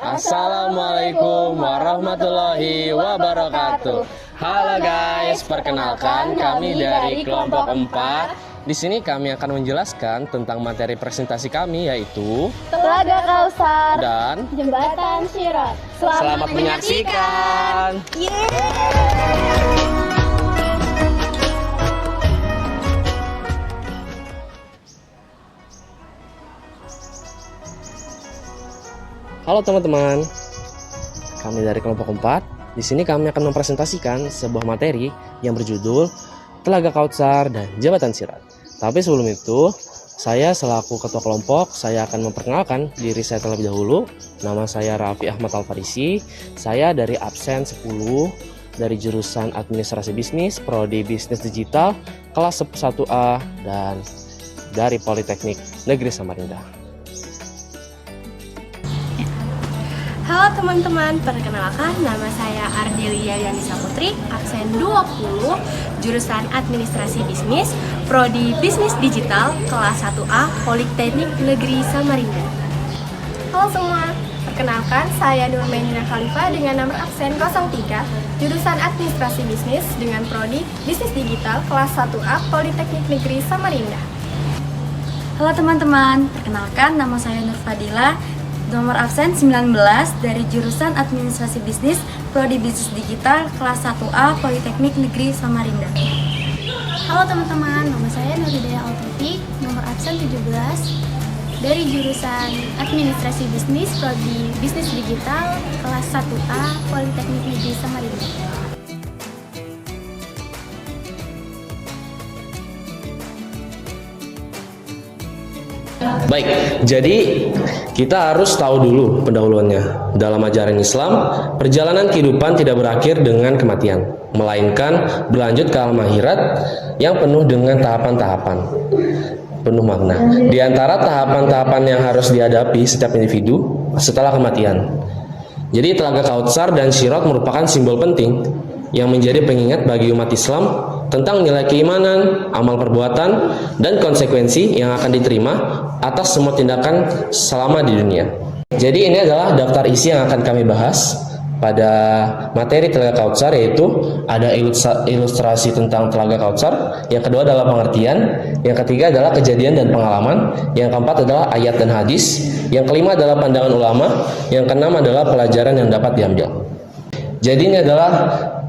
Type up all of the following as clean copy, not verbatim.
Assalamualaikum warahmatullahi wabarakatuh. Halo guys, perkenalkan kami dari kelompok 4. Di sini kami akan menjelaskan tentang materi presentasi kami, yaitu Telaga Kausar dan Jembatan Sirat. Selamat menyaksikan. Halo teman-teman, kami dari kelompok 4. Di sini kami akan mempresentasikan sebuah materi yang berjudul Telaga Kautsar dan Jembatan Sirat. Tapi sebelum itu, saya selaku ketua kelompok, saya akan memperkenalkan diri saya terlebih dahulu. Nama saya Raffi Ahmad Al-Farisi. Saya dari absen 10 dari jurusan Administrasi Bisnis, Prodi Bisnis Digital, kelas 1A, dan dari Politeknik Negeri Samarinda. Halo teman-teman, perkenalkan nama saya Ardelia Yanisa Putri, absen 20, jurusan Administrasi Bisnis, Prodi Bisnis Digital, kelas 1A, Politeknik Negeri Samarinda. Halo semua, perkenalkan saya Nurmenina Khalifa dengan nomor absen 03, jurusan Administrasi Bisnis dengan Prodi Bisnis Digital, kelas 1A, Politeknik Negeri Samarinda. Halo teman-teman, perkenalkan nama saya Nur Fadila, nomor absen 19 dari jurusan Administrasi Bisnis, Prodi Bisnis Digital, kelas 1A, Politeknik Negeri Samarinda. Halo teman-teman, nama saya Nurhidayah Al-Taufik, nomor absen 17 dari jurusan Administrasi Bisnis, Prodi Bisnis Digital, kelas 1A, Politeknik Negeri Samarinda. Baik, jadi kita harus tahu dulu pendahuluannya. Dalam ajaran Islam, perjalanan kehidupan tidak berakhir dengan kematian, melainkan berlanjut ke alam akhirat yang penuh dengan tahapan-tahapan penuh makna. Di antara tahapan-tahapan yang harus dihadapi setiap individu setelah kematian. Jadi Telaga Kautsar dan Sirat merupakan simbol penting yang menjadi pengingat bagi umat Islam tentang nilai keimanan, amal perbuatan, dan konsekuensi yang akan diterima atas semua tindakan selama di dunia. Jadi ini adalah daftar isi yang akan kami bahas pada materi Telaga Kautsar, yaitu ada ilustrasi tentang Telaga Kautsar, yang kedua adalah pengertian, yang ketiga adalah kejadian dan pengalaman, yang keempat adalah ayat dan hadis, yang kelima adalah pandangan ulama, yang keenam adalah pelajaran yang dapat diambil. Jadi ini adalah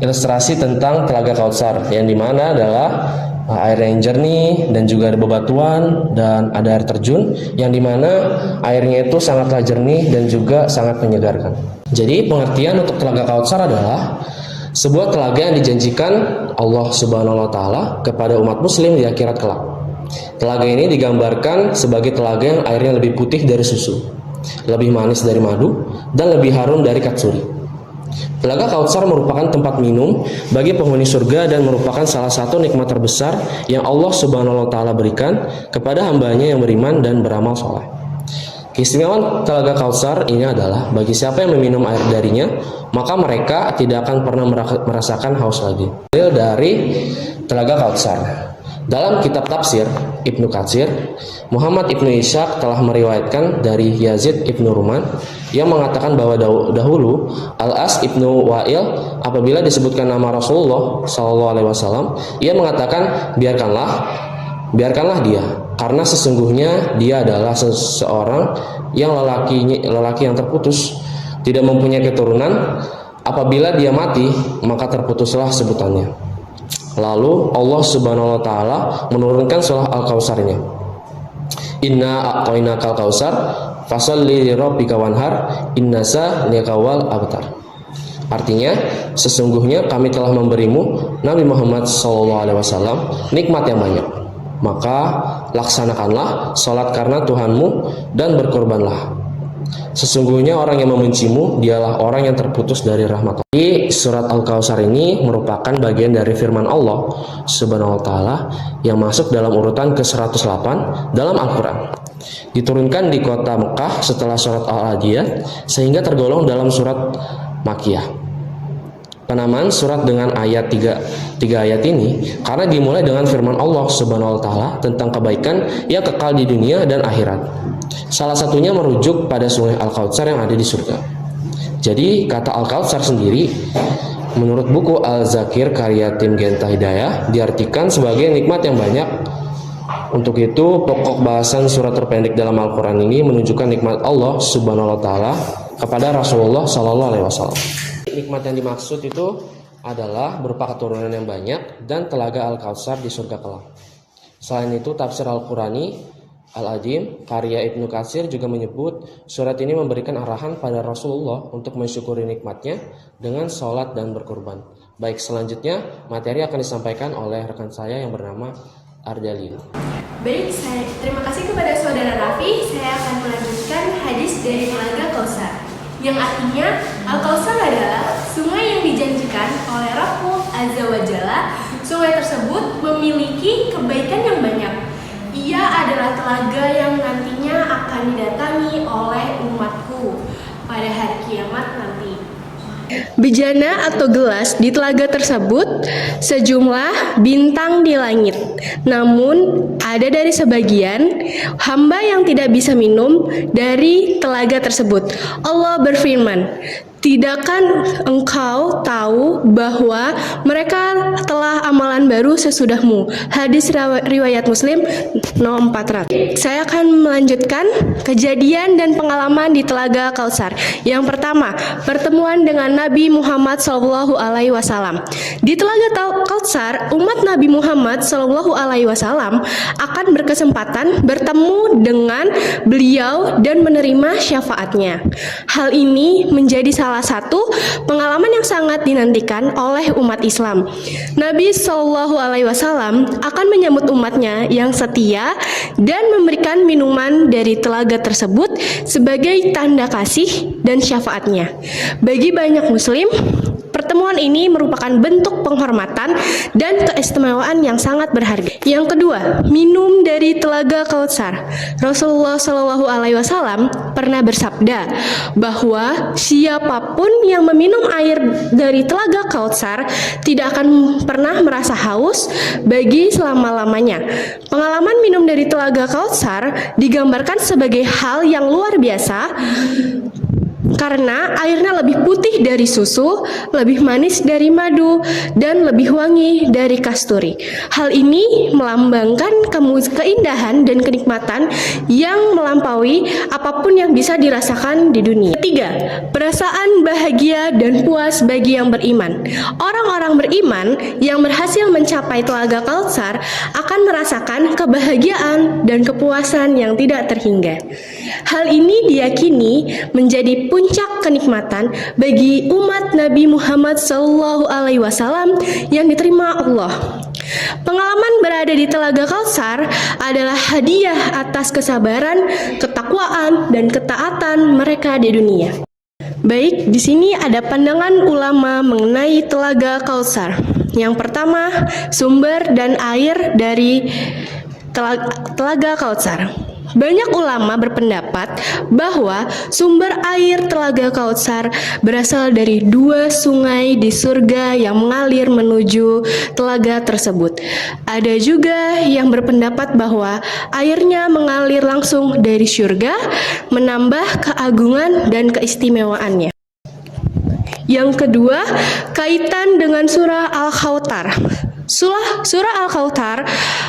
ilustrasi tentang Telaga Kautsar, yang dimana adalah air yang jernih dan juga ada bebatuan dan ada air terjun, yang dimana airnya itu sangatlah jernih dan juga sangat menyegarkan. Jadi pengertian untuk Telaga Kautsar adalah sebuah telaga yang dijanjikan Allah Subhanahu wa Ta'ala kepada umat Muslim di akhirat kelak. Telaga ini digambarkan sebagai telaga yang airnya lebih putih dari susu, lebih manis dari madu, dan lebih harum dari katsuri. Telaga Kautsar merupakan tempat minum bagi penghuni surga dan merupakan salah satu nikmat terbesar yang Allah Subhanahu wa Ta'ala berikan kepada hambanya yang beriman dan beramal soleh. Keistimewaan Telaga Kautsar ini adalah bagi siapa yang meminum air darinya, maka mereka tidak akan pernah merasakan haus lagi. Dari Telaga Kautsar, dalam kitab tafsir Ibnu Katsir, Muhammad Ibnu Ishaq telah meriwayatkan dari Yazid Ibnu Ruman yang mengatakan bahwa dahulu Al-As Ibnu Wa'il apabila disebutkan nama Rasulullah SAW, ia mengatakan biarkanlah dia, karena sesungguhnya dia adalah seseorang yang lelaki yang terputus, tidak mempunyai keturunan. Apabila dia mati, maka terputuslah sebutannya. Lalu Allah Subhanahu wa Ta'ala menurunkan surah Al-Kautsar ini. Inna a'tainakal kautsar fasholli lirabbika wanhar innasa liakawal abtar. Artinya, sesungguhnya kami telah memberimu Nabi Muhammad SAW nikmat yang banyak. Maka laksanakanlah sholat karena Tuhanmu dan berkorbanlah. Sesungguhnya orang yang membencimu dialah orang yang terputus dari rahmat Allah. Di surat Al-Kautsar ini merupakan bagian dari firman Allah Subhanahu wa Ta'ala yang masuk dalam urutan ke-108 dalam Al-Quran. Diturunkan di kota Mekah setelah surat Al-Adiyat, sehingga tergolong dalam surat Makkiyah. Penamaan surat dengan ayat tiga ayat ini karena dimulai dengan firman Allah Subhanahu wa Ta'ala tentang kebaikan yang kekal di dunia dan akhirat. Salah satunya merujuk pada sungai Al-Kautsar yang ada di surga. Jadi kata Al-Kautsar sendiri menurut buku Al-Zakir karya tim Genta Hidayah diartikan sebagai nikmat yang banyak. Untuk itu pokok bahasan surat terpendek dalam Al-Quran ini menunjukkan nikmat Allah Subhanahu wa Ta'ala kepada Rasulullah Sallallahu Alaihi Wasallam. Nikmat yang dimaksud itu adalah berupa keturunan yang banyak dan telaga Al-Kautsar di surga kelak. Selain itu tafsir Al-Qurani Al-Adim karya Ibnu Katsir juga menyebut surat ini memberikan arahan pada Rasulullah untuk mensyukuri nikmatnya dengan sholat dan berkurban. Baik, selanjutnya materi akan disampaikan oleh rekan saya yang bernama Ardali. Baik, terima kasih kepada Saudara Raffi. Saya akan melanjutkan hadis dari Telaga Kautsar, yang artinya Al-Kautsar adalah sungai yang dijanjikan oleh Rabbul Azza wa Jalla. Sungai tersebut memiliki kebaikan yang banyak. Ia adalah telaga yang nantinya akan didatangi oleh umatku pada hari kiamat nanti. Bejana atau gelas di telaga tersebut sejumlah bintang di langit. Namun ada dari sebagian hamba yang tidak bisa minum dari telaga tersebut. Allah berfirman, "Tidakkah engkau tahu bahwa mereka telah amalan baru sesudahmu?" Hadis riwayat Muslim nomor 400. Saya akan melanjutkan kejadian dan pengalaman di Telaga Kautsar. Yang pertama, pertemuan dengan Nabi Muhammad SAW. Di Telaga Kautsar, umat Nabi Muhammad SAW akan berkesempatan bertemu dengan beliau dan menerima syafaatnya. Hal ini menjadi salah satu pengalaman yang sangat dinantikan oleh umat Islam. Nabi SAW akan menyambut umatnya yang setia dan memberikan minuman dari telaga tersebut sebagai tanda kasih dan syafaatnya. Bagi banyak muslim, pertemuan ini merupakan bentuk penghormatan dan keistimewaan yang sangat berharga. Yang kedua, minum dari Telaga Kautsar. Rasulullah SAW pernah bersabda bahwa siapapun yang meminum air dari Telaga Kautsar tidak akan pernah merasa haus bagi selama-lamanya. Pengalaman minum dari Telaga Kautsar digambarkan sebagai hal yang luar biasa karena airnya lebih putih dari susu, lebih manis dari madu, dan lebih wangi dari kasturi. Hal ini melambangkan keindahan dan kenikmatan yang melampaui apapun yang bisa dirasakan di dunia. Ketiga, perasaan bahagia dan puas bagi yang beriman. Orang-orang beriman yang berhasil mencapai Telaga Kautsar akan merasakan kebahagiaan dan kepuasan yang tidak terhingga. Hal ini diyakini menjadi puncak kenikmatan bagi umat Nabi Muhammad SAW yang diterima Allah. Pengalaman berada di Telaga Kautsar adalah hadiah atas kesabaran, ketakwaan, dan ketaatan mereka di dunia. Baik, di sini ada pandangan ulama mengenai Telaga Kautsar. Yang pertama, sumber dan air dari Telaga Kautsar. Banyak ulama berpendapat bahwa sumber air Telaga Kautsar berasal dari dua sungai di surga yang mengalir menuju telaga tersebut. Ada juga yang berpendapat bahwa airnya mengalir langsung dari surga, menambah keagungan dan keistimewaannya. Yang kedua, kaitan dengan surah Al-Kautsar. Surah Al-Kautsar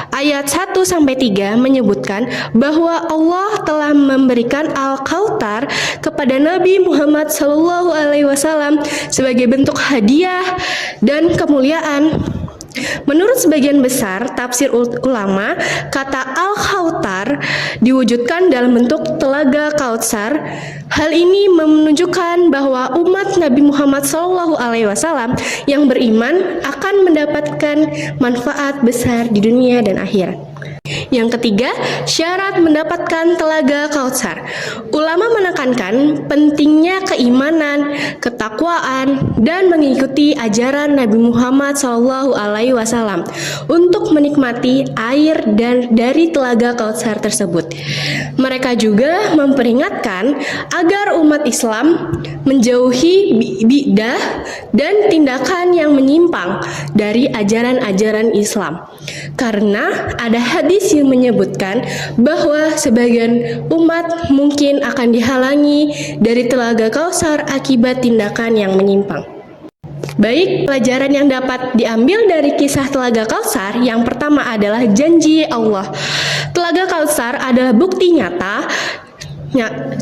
ayat 1-3 menyebutkan bahwa Allah telah memberikan Al-Kautsar kepada Nabi Muhammad SAW sebagai bentuk hadiah dan kemuliaan. Menurut sebagian besar tafsir ulama, kata Al-Kautsar diwujudkan dalam bentuk Telaga Kautsar. Hal ini menunjukkan bahwa umat Nabi Muhammad SAW yang beriman akan mendapatkan manfaat besar di dunia dan akhirat. Yang ketiga, syarat mendapatkan Telaga Kautsar. Ulama menekankan pentingnya keimanan, ketakwaan, dan mengikuti ajaran Nabi Muhammad SAW untuk menikmati air dari Telaga Kautsar tersebut. Mereka juga memperingatkan agar umat Islam menjauhi bid'ah dan tindakan yang menyimpang dari ajaran-ajaran Islam. Karena ada hadis hadis yang menyebutkan bahwa sebagian umat mungkin akan dihalangi dari telaga Kausar akibat tindakan yang menyimpang. Baik, pelajaran yang dapat diambil dari kisah Telaga Kausar yang pertama adalah janji Allah. Telaga Kausar adalah bukti nyata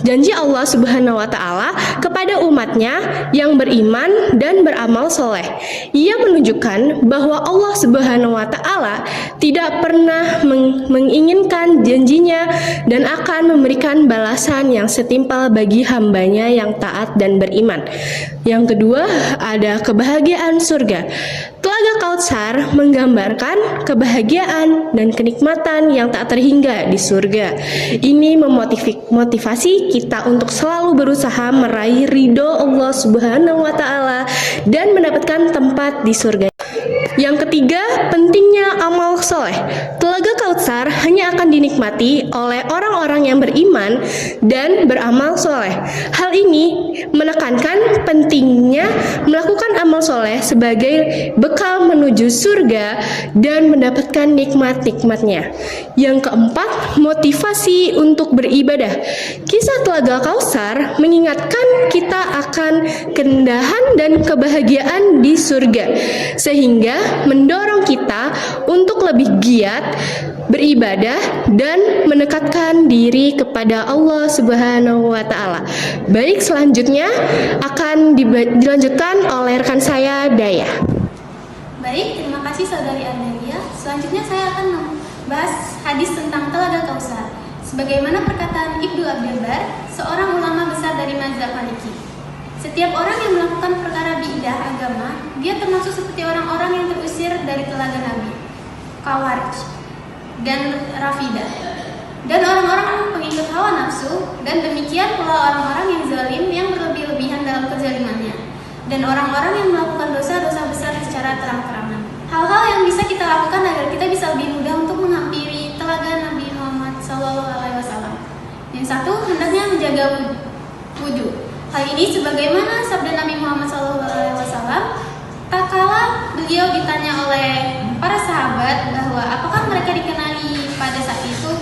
janji Allah Subhanahu wa Ta'ala kepada umatnya yang beriman dan beramal soleh. Ia menunjukkan bahwa Allah Subhanahu wa Ta'ala tidak pernah menginginkan janjinya dan akan memberikan balasan yang setimpal bagi hambanya yang taat dan beriman. Yang kedua ada kebahagiaan surga. Telaga Kautsar menggambarkan kebahagiaan dan kenikmatan yang tak terhingga di surga. Ini memotivasi kita untuk selalu berusaha meraih ridho Allah Subhanahu wa Ta'ala dan mendapatkan tempat di surga. Yang ketiga, pentingnya amal soleh. Telaga Kautsar hanya akan dinikmati oleh orang-orang yang beriman dan beramal soleh. Hal ini menekankan pentingnya melakukan amal soleh sebagai bekal menuju surga dan mendapatkan nikmat-nikmatnya. Yang keempat, motivasi untuk beribadah. Kisah Telaga Kautsar mengingatkan kita akan keindahan dan kebahagiaan di surga, sehingga mendorong kita untuk lebih giat beribadah dan mendekatkan diri kepada Allah Subhanahu wa Ta'ala. Baik, selanjutnya akan dilanjutkan oleh rekan saya, Daya. Baik, terima kasih Saudari Ardelia. Selanjutnya saya akan membahas hadis tentang Telaga Kautsar. Sebagaimana perkataan Ibnu Abdul Bar, seorang ulama besar dari mazhab Maliki. Setiap orang yang melakukan perkara bidah agama, dia termasuk seperti orang-orang yang terusir dari telaga Nabi, Khawarij dan Rafidah, dan orang-orang pengikut hawa nafsu, dan demikian pula orang-orang yang zalim yang berlebih-lebihan dalam kezalimannya, dan orang-orang yang melakukan dosa-dosa besar secara terang-terangan. Hal-hal yang bisa kita lakukan agar kita bisa lebih mudah untuk menghampiri telaga Nabi Muhammad SAW. Yang satu, hendaknya menjaga wudhu. Hal ini sebagaimana sabda Nabi Muhammad SAW, tak kala beliau ditanya oleh para sahabat bahwa apakah mereka dikenali pada saat itu,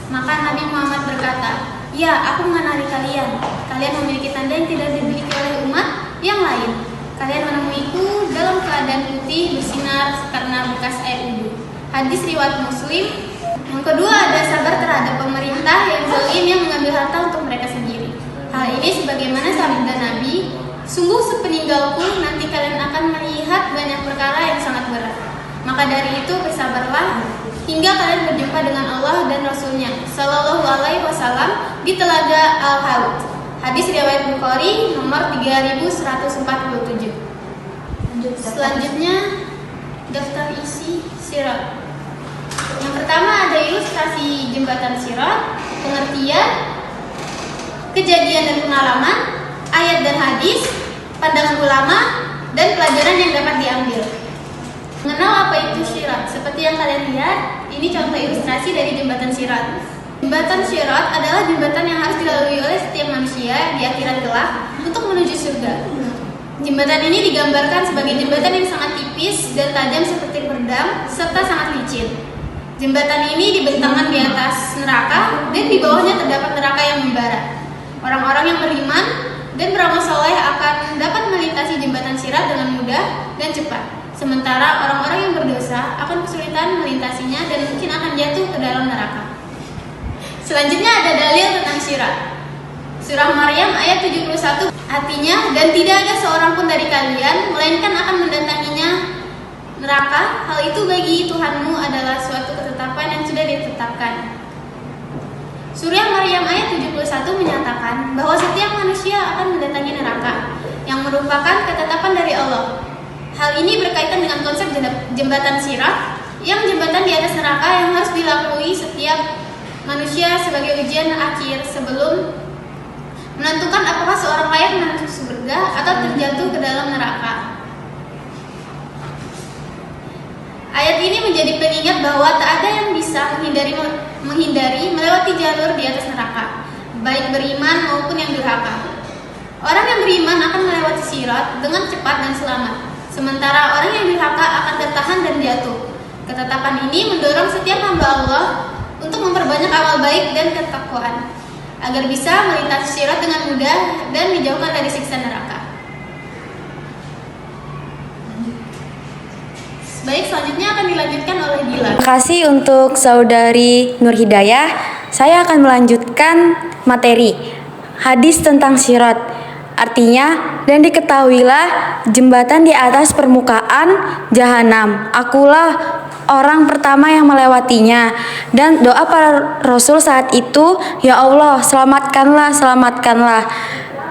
maka Nabi Muhammad berkata, "Ya, aku mengenali kalian. Kalian memiliki tanda yang tidak dimiliki oleh umat yang lain. Kalian menemuiku dalam keadaan putih bersinar karena bekas air wudhu." Hadis riwayat Muslim. Yang kedua ada sabar terhadap pemerintah yang zalim yang mengambil harta untuk mereka sendiri. Hal ini sebagaimana sabda Nabi, "Sungguh sepeninggalku nanti kalian akan melihat banyak perkara yang sangat berat. Maka dari itu bersabarlah hingga kalian berjumpa dengan Allah dan Rasul-Nya Sallallahu Alaihi Wasallam di Telaga Al-Haud." Hadis riwayat Bukhari nomor 3147. Selanjutnya daftar isi sirat. Yang pertama ada ilustrasi jembatan sirat, pengertian, kejadian dan pengalaman, ayat dan hadis, pandangan ulama, dan pelajaran yang dapat diambil. Mengenal apa itu sirat? Seperti yang kalian lihat, ini contoh ilustrasi dari jembatan sirat. Jembatan sirat adalah jembatan yang harus dilalui oleh setiap manusia di akhirat kelak untuk menuju surga. Jembatan ini digambarkan sebagai jembatan yang sangat tipis dan tajam seperti pedang, serta sangat licin. Jembatan ini dibentangkan di atas neraka dan di bawahnya terdapat neraka yang membara. Orang-orang yang beriman dan beramal soleh akan dapat melintasi jembatan sirat dengan mudah dan cepat. Sementara orang-orang yang berdosa akan kesulitan melintasinya dan mungkin akan jatuh ke dalam neraka. Selanjutnya ada dalil tentang sirat. Surah Maryam ayat 71 artinya, "Dan tidak ada seorang pun dari kalian melainkan akan mendatanginya neraka. Hal itu bagi Tuhanmu adalah suatu ketetapan yang sudah ditetapkan." Surah Maryam ayat 71 menyatakan bahwa setiap manusia akan mendatangi neraka, yang merupakan ketetapan dari Allah. Hal ini berkaitan dengan konsep jembatan sirat, yang jembatan di atas neraka yang harus dilalui setiap manusia sebagai ujian akhir sebelum menentukan apakah seorang layak masuk surga atau terjatuh ke dalam neraka. Ayat ini menjadi pengingat bahwa tak ada yang bisa menghindari melewati jalur di atas neraka, baik beriman maupun yang durhaka. Orang yang beriman akan melewati sirat dengan cepat dan selamat, sementara orang yang durhaka akan tertahan dan jatuh. Ketetapan ini mendorong setiap hamba Allah untuk memperbanyak amal baik dan ketakwaan agar bisa melintasi sirat dengan mudah dan dijauhkan dari siksa neraka. Baik, selanjutnya akan dilanjutkan oleh Dila. Terima kasih untuk Saudari Nur Hidayah. Saya akan melanjutkan materi hadis tentang sirat. Artinya, dan diketahuilah jembatan di atas permukaan jahanam. Akulah orang pertama yang melewatinya. Dan doa para rasul saat itu, ya Allah, selamatkanlah, selamatkanlah.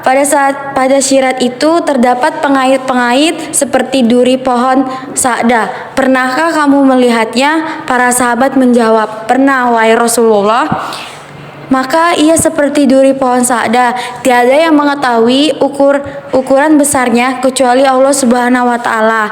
Pada sirat itu terdapat pengait-pengait seperti duri pohon sakda. Pernahkah kamu melihatnya? Para sahabat menjawab, pernah wahai Rasulullah. Maka ia seperti duri pohon sakda, tiada yang mengetahui ukuran besarnya kecuali Allah Subhanahu wa taala.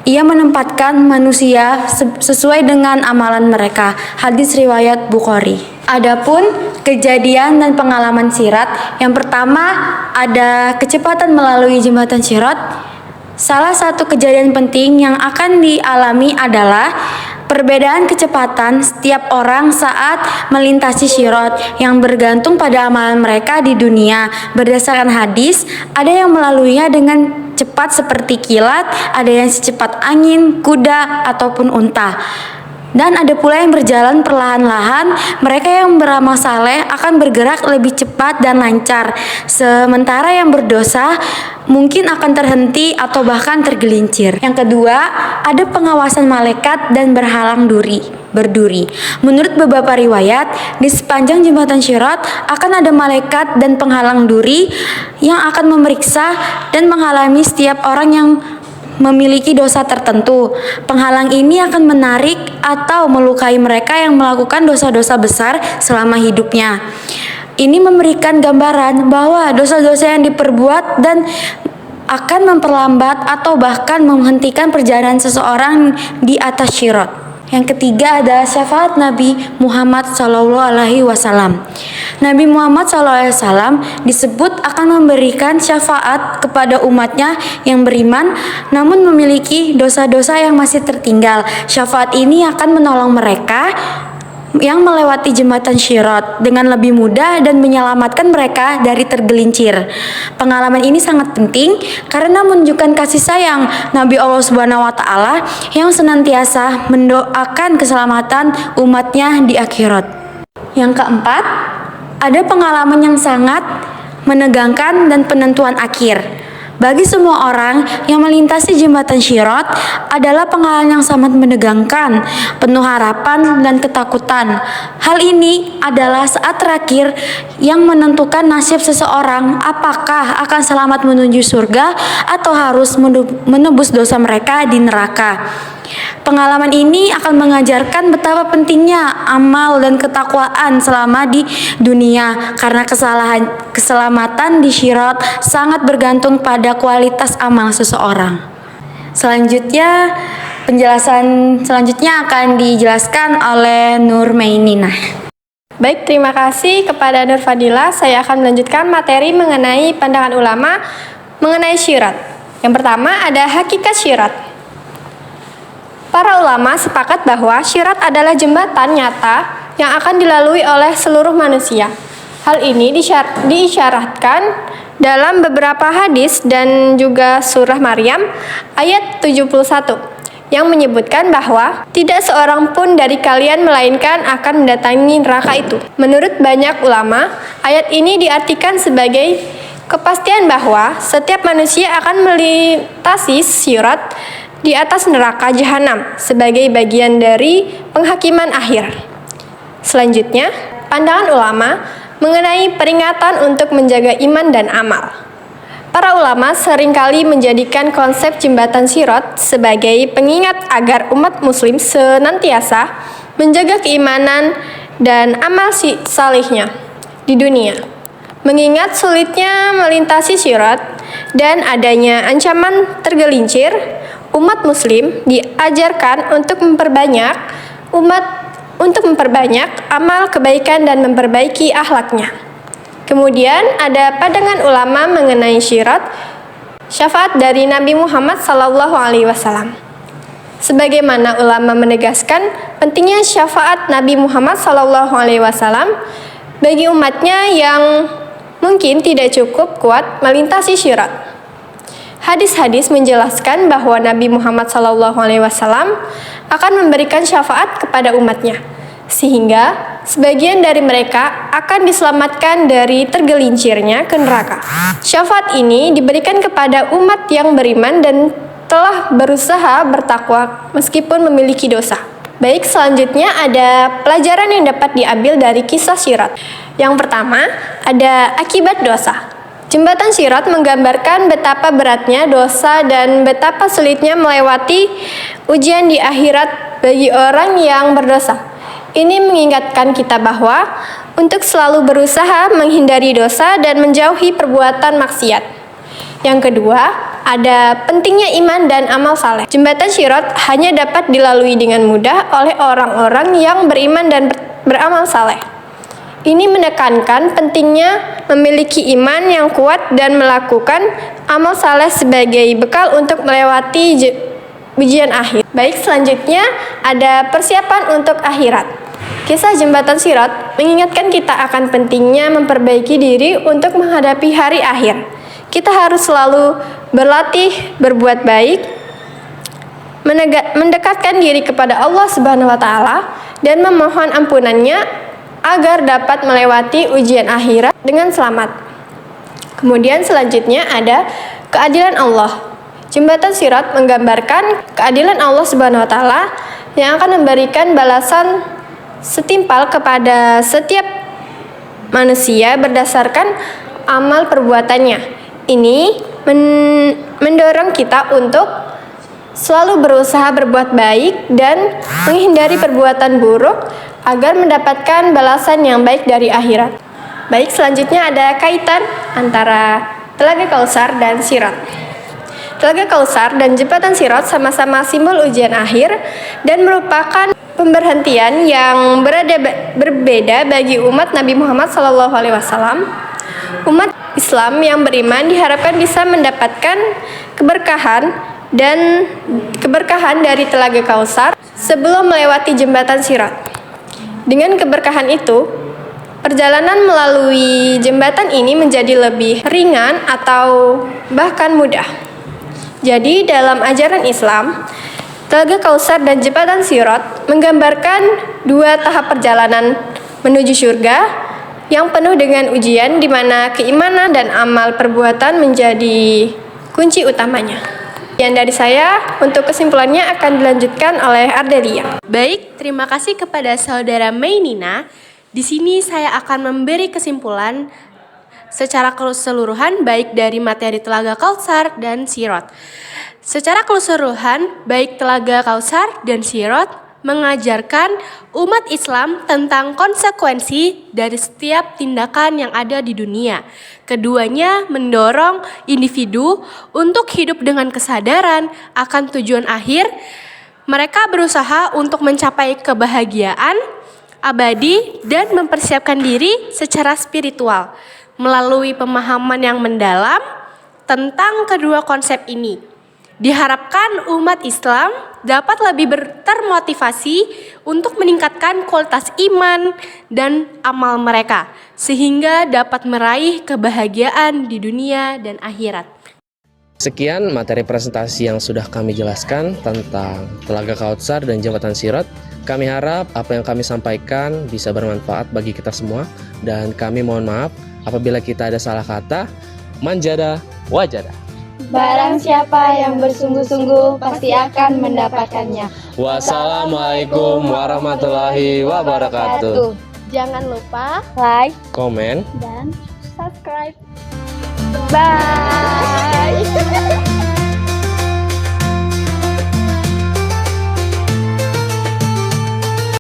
Ia menempatkan manusia sesuai dengan amalan mereka. Hadis riwayat Bukhari. Adapun kejadian dan pengalaman sirat, yang pertama ada kecepatan melalui jembatan sirat. Salah satu kejadian penting yang akan dialami adalah perbedaan kecepatan setiap orang saat melintasi sirat yang bergantung pada amalan mereka di dunia. Berdasarkan hadis, ada yang melaluinya dengan cepat seperti kilat, ada yang secepat angin, kuda, ataupun unta. Dan ada pula yang berjalan perlahan-lahan. Mereka yang beramal saleh akan bergerak lebih cepat dan lancar, sementara yang berdosa mungkin akan terhenti atau bahkan tergelincir. Yang kedua, ada pengawasan malaikat dan berduri. Menurut beberapa riwayat, di sepanjang jembatan Sirat akan ada malaikat dan penghalang duri yang akan memeriksa dan menghalangi setiap orang yang memiliki dosa tertentu. Penghalang ini akan menarik atau melukai mereka yang melakukan dosa-dosa besar selama hidupnya. Ini memberikan gambaran bahwa dosa-dosa yang diperbuat dan akan memperlambat atau bahkan menghentikan perjalanan seseorang di atas sirat. Yang ketiga ada syafaat Nabi Muhammad SAW. Nabi Muhammad SAW disebut akan memberikan syafaat kepada umatnya yang beriman namun memiliki dosa-dosa yang masih tertinggal. Syafaat ini akan menolong mereka yang melewati jembatan Sirat dengan lebih mudah dan menyelamatkan mereka dari tergelincir. Pengalaman ini sangat penting karena menunjukkan kasih sayang Nabi Allah Subhanahu wa taala yang senantiasa mendoakan keselamatan umatnya di akhirat. Yang keempat, ada pengalaman yang sangat menegangkan dan penentuan akhir. Bagi semua orang yang melintasi jembatan Sirat adalah pengalaman yang sangat menegangkan, penuh harapan dan ketakutan. Hal ini adalah saat terakhir yang menentukan nasib seseorang, apakah akan selamat menuju surga atau harus menebus dosa mereka di neraka. Pengalaman ini akan mengajarkan betapa pentingnya amal dan ketakwaan selama di dunia karena keselamatan di Sirat sangat bergantung pada kualitas amal seseorang. Selanjutnya, penjelasan selanjutnya akan dijelaskan oleh Nur Maininah. Baik, terima kasih kepada Nur Fadila. Saya akan melanjutkan materi mengenai pandangan ulama mengenai syirat. Yang pertama ada hakikat syirat. Para ulama sepakat bahwa syirat adalah jembatan nyata yang akan dilalui oleh seluruh manusia. Hal ini diisyaratkan dalam beberapa hadis dan juga surah Maryam ayat 71 yang menyebutkan bahwa tidak seorang pun dari kalian melainkan akan mendatangi neraka itu. Menurut banyak ulama, ayat ini diartikan sebagai kepastian bahwa setiap manusia akan melintasi sirat di atas neraka jahanam sebagai bagian dari penghakiman akhir. Selanjutnya, pandangan ulama mengenai peringatan untuk menjaga iman dan amal. Para ulama seringkali menjadikan konsep jembatan sirat sebagai pengingat agar umat muslim senantiasa menjaga keimanan dan amal salihnya di dunia. Mengingat sulitnya melintasi sirat dan adanya ancaman tergelincir, umat muslim diajarkan untuk memperbanyak amal kebaikan dan memperbaiki akhlaknya. Kemudian ada pandangan ulama mengenai syirat, syafaat dari Nabi Muhammad SAW. Sebagaimana ulama menegaskan pentingnya syafaat Nabi Muhammad SAW bagi umatnya yang mungkin tidak cukup kuat melintasi syirat. Hadis-hadis menjelaskan bahwa Nabi Muhammad SAW akan memberikan syafaat kepada umatnya, sehingga sebagian dari mereka akan diselamatkan dari tergelincirnya ke neraka. Syafaat ini diberikan kepada umat yang beriman dan telah berusaha bertakwa meskipun memiliki dosa. Baik, selanjutnya ada pelajaran yang dapat diambil dari kisah Sirat. Yang pertama, ada akibat dosa. Jembatan Sirat menggambarkan betapa beratnya dosa dan betapa sulitnya melewati ujian di akhirat bagi orang yang berdosa. Ini mengingatkan kita bahwa untuk selalu berusaha menghindari dosa dan menjauhi perbuatan maksiat. Yang kedua, ada pentingnya iman dan amal saleh. Jembatan Sirat hanya dapat dilalui dengan mudah oleh orang-orang yang beriman dan beramal saleh. Ini menekankan pentingnya memiliki iman yang kuat dan melakukan amal saleh sebagai bekal untuk melewati ujian akhir. Baik, selanjutnya ada persiapan untuk akhirat. Kisah jembatan Sirat mengingatkan kita akan pentingnya memperbaiki diri untuk menghadapi hari akhir. Kita harus selalu berlatih berbuat baik, mendekatkan diri kepada Allah Subhanahu wa taala dan memohon ampunannya agar dapat melewati ujian akhirat dengan selamat. Kemudian selanjutnya ada keadilan Allah. Jembatan Sirat menggambarkan keadilan Allah Subhanahu wa taala yang akan memberikan balasan setimpal kepada setiap manusia berdasarkan amal perbuatannya. Ini mendorong kita untuk selalu berusaha berbuat baik dan menghindari perbuatan buruk agar mendapatkan balasan yang baik dari akhirat. Baik, selanjutnya ada kaitan antara Telaga Kausar dan Sirat. Telaga Kausar dan jembatan Sirat sama-sama simbol ujian akhir dan merupakan pemberhentian yang berbeda bagi umat Nabi Muhammad SAW. Umat Islam yang beriman diharapkan bisa mendapatkan keberkahan dari Telaga Kausar sebelum melewati jembatan Sirat. Dengan keberkahan itu, perjalanan melalui jembatan ini menjadi lebih ringan atau bahkan mudah. Jadi, dalam ajaran Islam, Telaga Kausar dan jembatan Sirat menggambarkan dua tahap perjalanan menuju surga yang penuh dengan ujian di mana keimanan dan amal perbuatan menjadi kunci utamanya. Yang dari saya, untuk kesimpulannya akan dilanjutkan oleh Ardelia. Baik, terima kasih kepada saudara Mainina. Di sini saya akan memberi kesimpulan secara keseluruhan baik dari materi Telaga Kausar dan Sirat. Secara keseluruhan, baik Telaga Kausar dan Sirat mengajarkan umat Islam tentang konsekuensi dari setiap tindakan yang ada di dunia. Keduanya mendorong individu untuk hidup dengan kesadaran akan tujuan akhir. Mereka berusaha untuk mencapai kebahagiaan abadi dan mempersiapkan diri secara spiritual melalui pemahaman yang mendalam tentang kedua konsep ini. Diharapkan umat Islam dapat lebih termotivasi untuk meningkatkan kualitas iman dan amal mereka, sehingga dapat meraih kebahagiaan di dunia dan akhirat. Sekian materi presentasi yang sudah kami jelaskan tentang Telaga Kausar dan jembatan Sirat. Kami harap apa yang kami sampaikan bisa bermanfaat bagi kita semua, dan kami mohon maaf apabila kita ada salah kata. Manjada wajada. Barang siapa yang bersungguh-sungguh pasti akan mendapatkannya. Wassalamualaikum warahmatullahi wabarakatuh. Jangan lupa Like Komen dan subscribe. Bye.